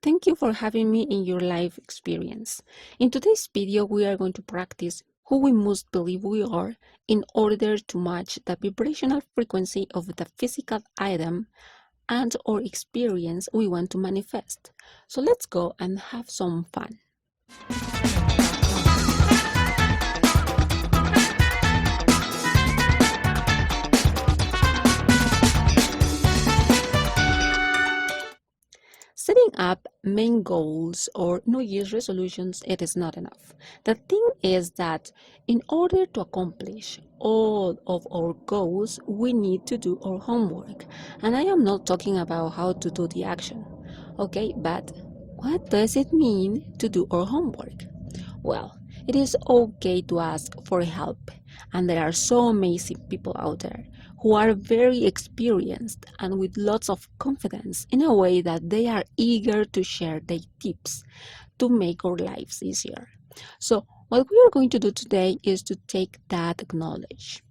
Thank you for having me in your life experience. In today's video, we are going to practice who we must believe we are in order to match the vibrational frequency of the physical item and or experience we want to manifest. So let's go and have some fun. Setting up main goals or New Year's resolutions, it is not enough. The thing is that in order to accomplish all of our goals, we need to do our homework. And I am not talking about how to do the action. Okay, but what does it mean to do our homework? Well, it is okay to ask for help, and there are so amazing people out there who are very experienced and with lots of confidence in a way that they are eager to share their tips to make our lives easier. So, what we are going to do today is to take that knowledge.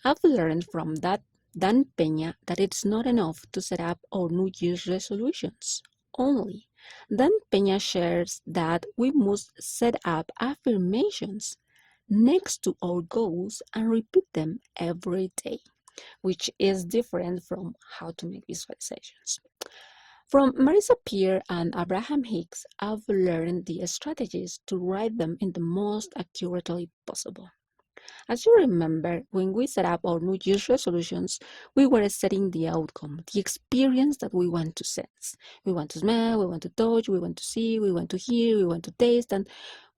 I've learned from that Dan Peña that it's not enough to set up our New Year's resolutions only. Dan Peña shares that we must set up affirmations next to our goals and repeat them every day, which is different from how to make visualizations. From Marisa Peer and Abraham Hicks, I've learned the strategies to write them in the most accurately possible. As you remember, when we set up our New Year's resolutions, we were setting the outcome, the experience that we want to sense. We want to smell, we want to touch, we want to see, we want to hear, we want to taste, and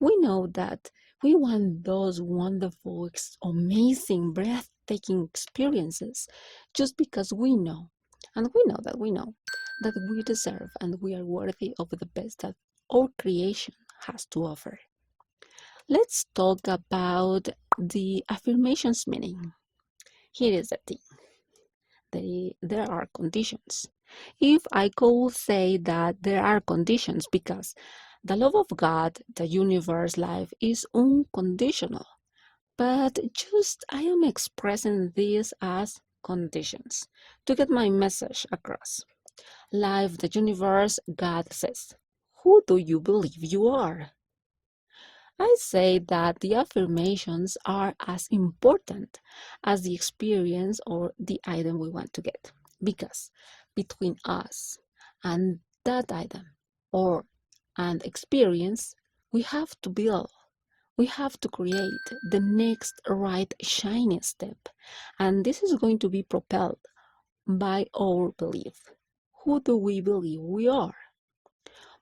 we know that we want those wonderful, amazing, breathtaking experiences just because we know, and we know that we deserve and we are worthy of the best that our creation has to offer. Let's talk about the affirmations meaning. Here is the thing. There are conditions. If I could say that there are conditions because the love of God, the universe, life is unconditional, but just I am expressing this as conditions to get my message across. Life, the universe, God says, who do you believe you are? I say that the affirmations are as important as the experience or the item we want to get, because between us and that item or an experience, we have to build, we have to create the next right shiny step, and this is going to be propelled by our belief. Who do we believe we are?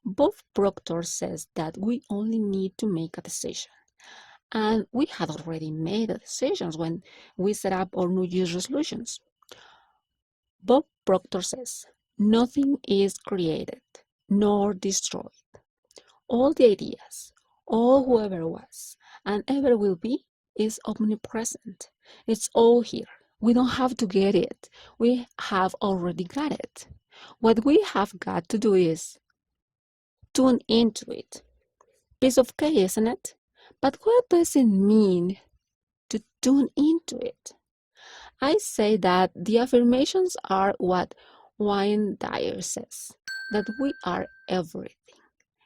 Bob Proctor says that we only need to make a decision. And we had already made the decisions when we set up our New Year's resolutions. Bob Proctor says, nothing is created nor destroyed. All the ideas, all whoever was and ever will be is omnipresent. It's all here. We don't have to get it. We have already got it. What we have got to do is tune into it. Piece of cake, isn't it? But what does it mean to tune into it? I say that the affirmations are what Wayne Dyer says, that we are everything.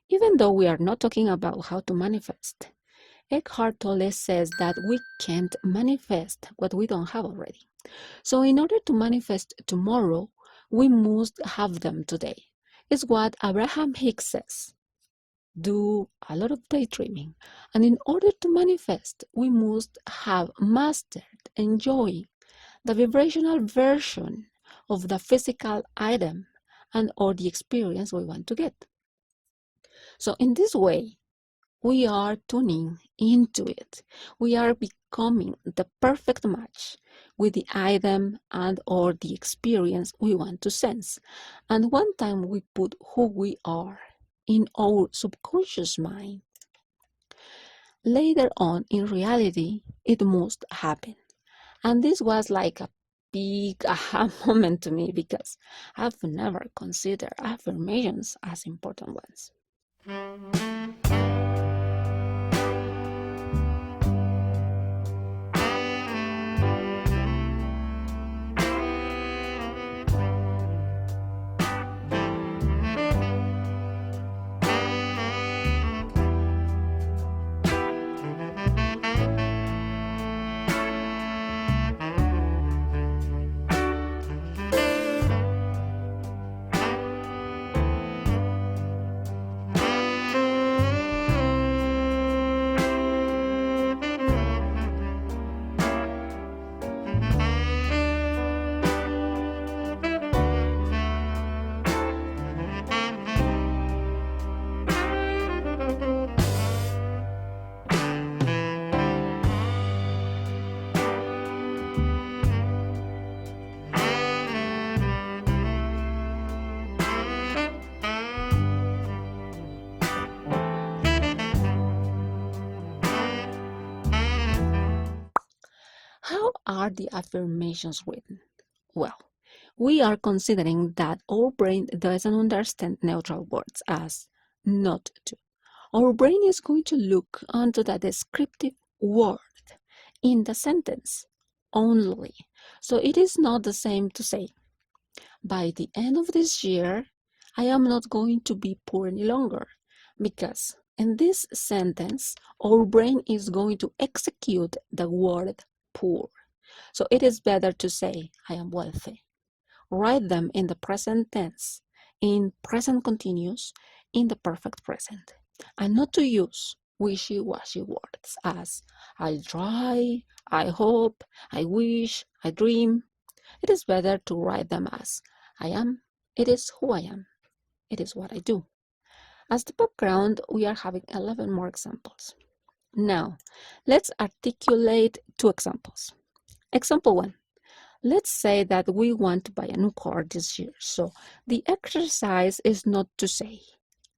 Even though we are not talking about how to manifest, Eckhart Tolle says that we can't manifest what we don't have already. So in order to manifest tomorrow, we must have them today. It's what Abraham Hicks says. Do a lot of daydreaming, and in order to manifest, we must have mastered enjoying the vibrational version of the physical item and or the experience we want to get. So in this way, we are tuning into it. We are becoming the perfect match with the item and or the experience we want to sense. And one time we put who we are in our subconscious mind, later on in reality, it must happen. And this was like a big aha moment to me because I've never considered affirmations as important ones. are the affirmations written? Well, we are considering that our brain doesn't understand neutral words as not to. Our brain is going to look onto the descriptive word in the sentence only. So it is not the same to say, by the end of this year, I am not going to be poor any longer, because in this sentence, our brain is going to execute the word poor. So it is better to say, I am wealthy. Write them in the present tense, in present continuous, in the perfect present, and not to use wishy-washy words as I'll try, I hope, I wish, I dream. It is better to write them as I am, it is who I am, it is what I do. As the background, we are having 11 more examples. Now, let's articulate 2 examples. Example 1. Let's say that we want to buy a new car this year. So the exercise is not to say,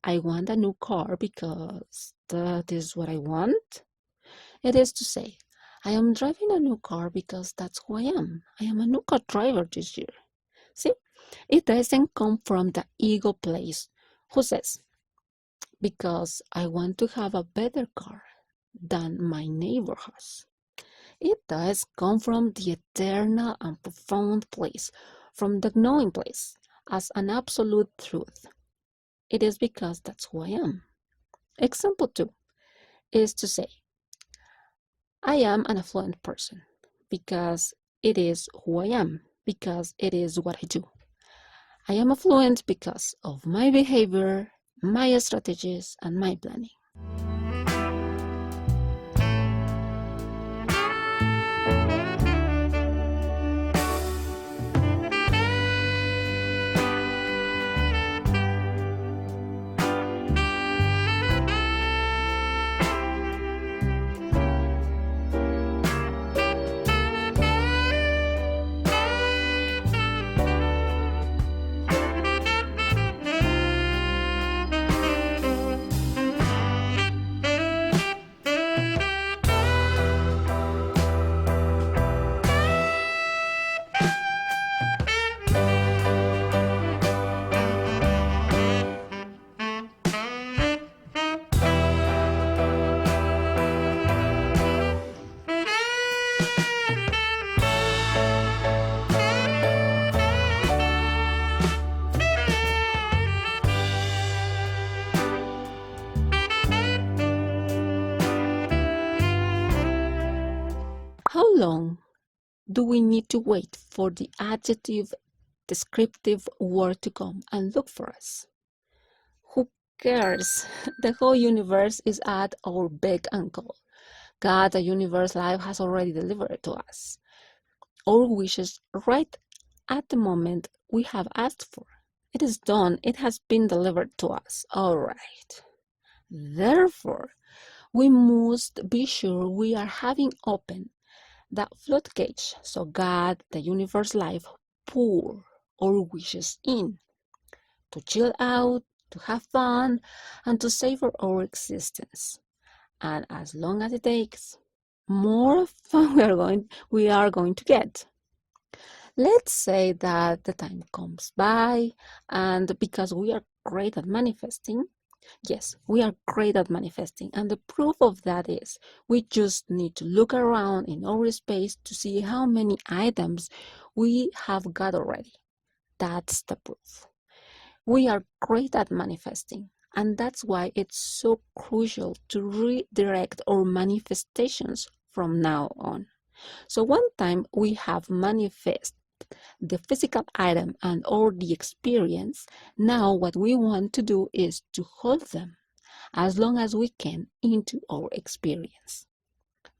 I want a new car because that is what I want. It is to say, I am driving a new car because that's who I am. I am a new car driver this year. See, it doesn't come from the ego place who says, because I want to have a better car than my neighbor has. It does come from the eternal and profound place, from the knowing place, as an absolute truth. It is because that's who I am. Example 2 is to say, I am an affluent person because it is who I am, because it is what I do. I am affluent because of my behavior, my strategies, and my planning. How long do we need to wait for the adjective descriptive word to come and look for us? Who cares? The whole universe is at our beck and call. God, the universe, life has already delivered to us our wishes right at the moment we have asked for. It is done, it has been delivered to us. All right. Therefore, we must be sure we are having open the floodgates so God, the universe, life, pour our wishes in to chill out, to have fun, and to savor our existence. And as long as it takes, more fun we are going to get. Let's say that the time comes by, and because we are great at manifesting, yes, we are great at manifesting, and the proof of that is we just need to look around in our space to see how many items we have got already. That's the proof. We are great at manifesting, and that's why it's so crucial to redirect our manifestations from now on. So one time we have manifest the physical item and or the experience, now what we want to do is to hold them as long as we can into our experience.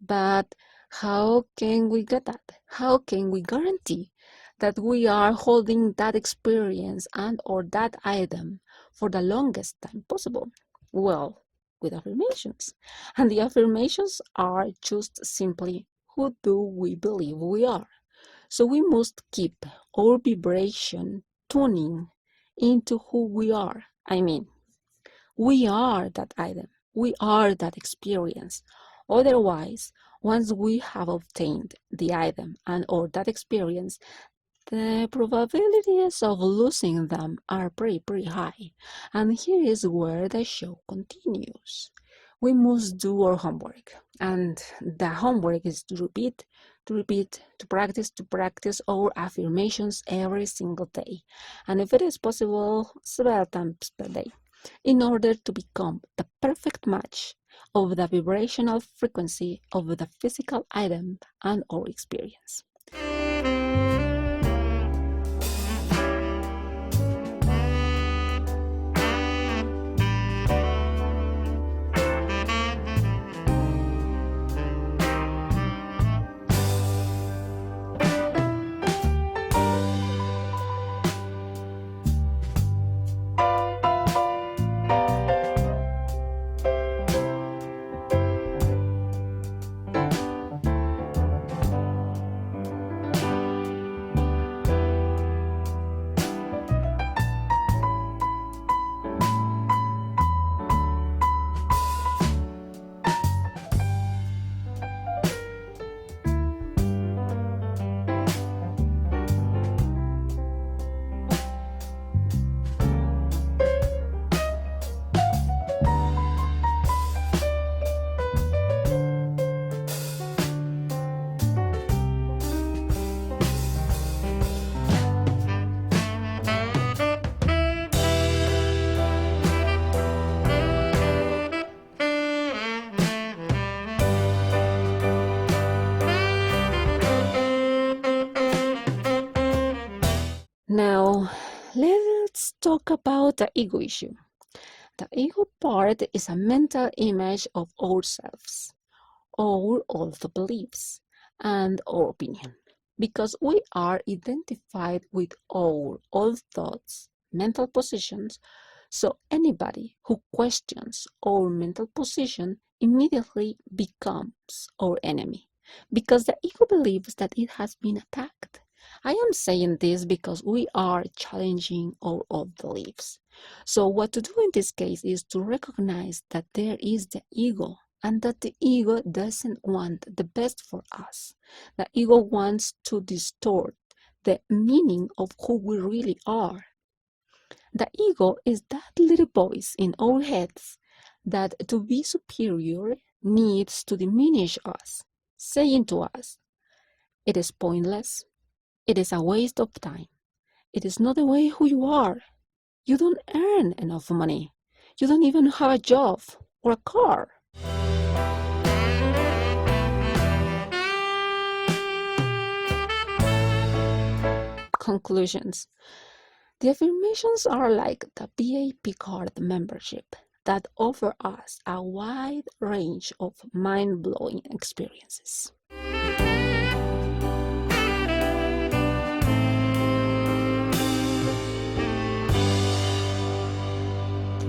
But how can we get that? How can we guarantee that we are holding that experience and or that item for the longest time possible? Well, with affirmations. And the affirmations are just simply, who do we believe we are? So we must keep our vibration tuning into who we are. I mean, we are that item. We are that experience. Otherwise, Once we have obtained the item and or that experience, the probabilities of losing them are pretty high. And here is where the show continues. We must do our homework, and the homework is to practice our affirmations every single day, and if it is possible, several times per day, in order to become the perfect match of the vibrational frequency of the physical item and our experience. Now, let's talk about the ego issue. The ego part is a mental image of ourselves, our all the beliefs, and our opinion. Because we are identified with our old thoughts, mental positions, so anybody who questions our mental position immediately becomes our enemy. Because the ego believes that it has been attacked. I am saying this because we are challenging our old beliefs. So, what to do in this case is to recognize that there is the ego and that the ego doesn't want the best for us. The ego wants to distort the meaning of who we really are. The ego is that little voice in our heads that to be superior needs to diminish us, saying to us, it is pointless, it is a waste of time, it is not the way who you are, you don't earn enough money, you don't even have a job or a car. Conclusions. The affirmations are like the VIP card membership that offer us a wide range of mind-blowing experiences.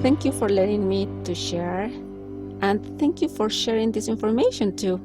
Thank you for letting me to share, and thank you for sharing this information too.